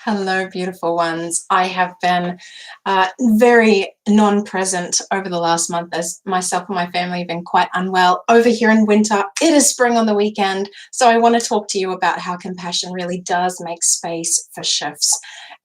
Hello, beautiful ones. I have been very non-present over the last month as myself and my family have been quite unwell over here in winter. It is spring on the weekend, so I want to talk to you about how compassion really does make space for shifts.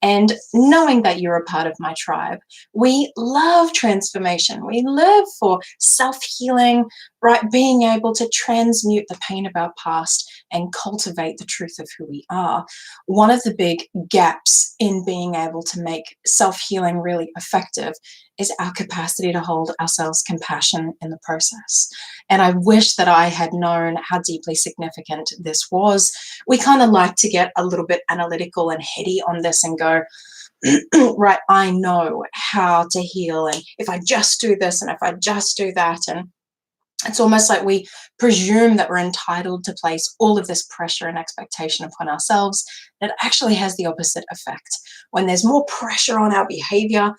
And knowing that you're a part of my tribe, we love transformation. We live for self-healing, right? Being able to transmute the pain of our past and cultivate the truth of who we are. One of the big gaps in being able to make self-healing really effective is our capacity to hold ourselves compassion in the process. And I wish that I had known how deeply significant this was. We kind of like to get a little bit analytical and heady on this and go, right, I know how to heal. And if I just do this and if I just do that, and it's almost like we presume that we're entitled to place all of this pressure and expectation upon ourselves. It actually has the opposite effect. When there's more pressure on our behavior,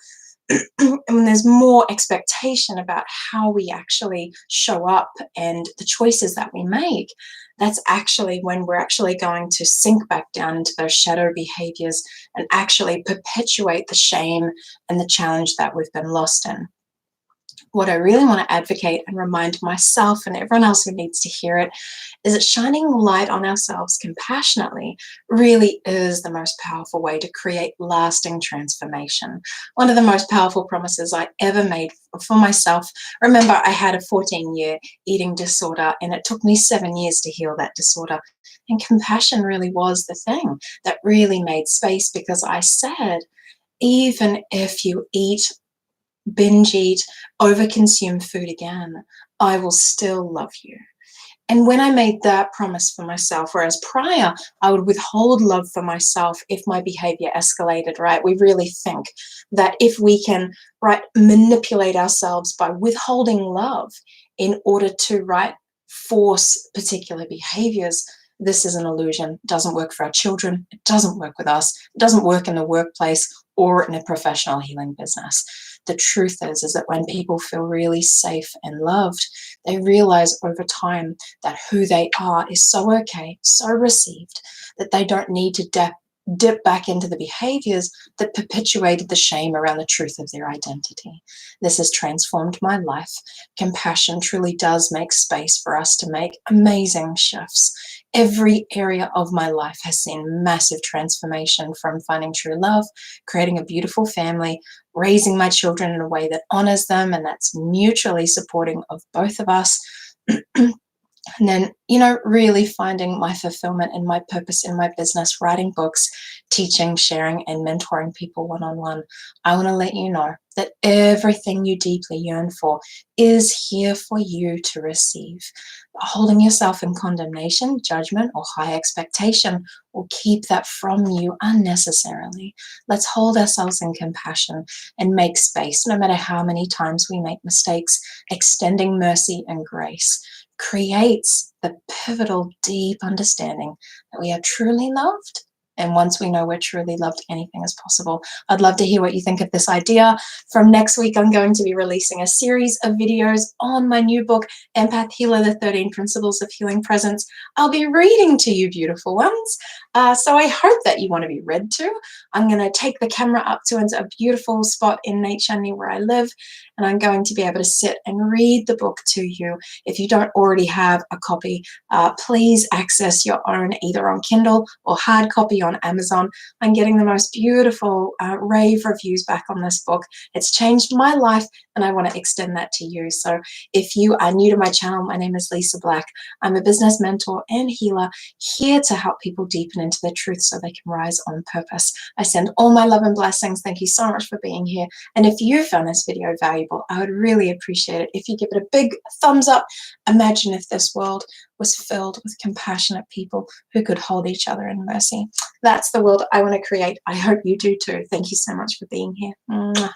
and when there's more expectation about how we actually show up and the choices that we make, that's actually when we're actually going to sink back down into those shadow behaviors and actually perpetuate the shame and the challenge that we've been lost in. What I really want to advocate and remind myself and everyone else who needs to hear it is that shining light on ourselves compassionately really is the most powerful way to create lasting transformation. One of the most powerful promises I ever made for myself. Remember, I had a 14-year eating disorder and it took me 7 years to heal that disorder. And compassion really was the thing that really made space, because I said, even if you binge eat, overconsume food again, I will still love you. And when I made that promise for myself, whereas prior I would withhold love for myself if my behavior escalated, right? We really think that if we can, right, manipulate ourselves by withholding love in order to, right, force particular behaviors, this is an illusion. It doesn't work for our children. It doesn't work with us. It doesn't work in the workplace or in a professional healing business. The truth is that when people feel really safe and loved, they realize over time that who they are is so okay, so received, that they don't need to dip back into the behaviors that perpetuated the shame around the truth of their identity. This has transformed my life. Compassion truly does make space for us to make amazing shifts. Every area of my life has seen massive transformation, from finding true love, creating a beautiful family, raising my children in a way that honors them and that's mutually supporting of both of us. And then, really finding my fulfillment and my purpose in my business, writing books, teaching, sharing, and mentoring people one-on-one. I want to let you know that everything you deeply yearn for is here for you to receive. But holding yourself in condemnation, judgment, or high expectation will keep that from you unnecessarily. Let's hold ourselves in compassion and make space, no matter how many times we make mistakes. Extending mercy and grace creates the pivotal, deep understanding that we are truly loved. And once we know we're truly loved, anything is possible. I'd love to hear what you think of this idea. From next week, I'm going to be releasing a series of videos on my new book, Empath Healer, the 13 Principles of Healing Presence. I'll be reading to you, beautiful ones. So I hope that you want to be read to. I'm going to take the camera up to a beautiful spot in nature near where I live, and I'm going to be able to sit and read the book to you. If you don't already have a copy, please access your own, either on Kindle or hard copy on Amazon. I'm getting the most beautiful rave reviews back on this book. It's changed my life, and I want to extend that to you. So if you are new to my channel, my name is Lysa Black. I'm a business mentor and healer, here to help people deepen into their truth so they can rise on purpose. I send all my love and blessings. Thank you so much for being here. And if you found this video valuable, I would really appreciate it if you give it a big thumbs up. Imagine if this world was filled with compassionate people who could hold each other in mercy. That's the world I want to create. I hope you do too. Thank you so much for being here. Mwah.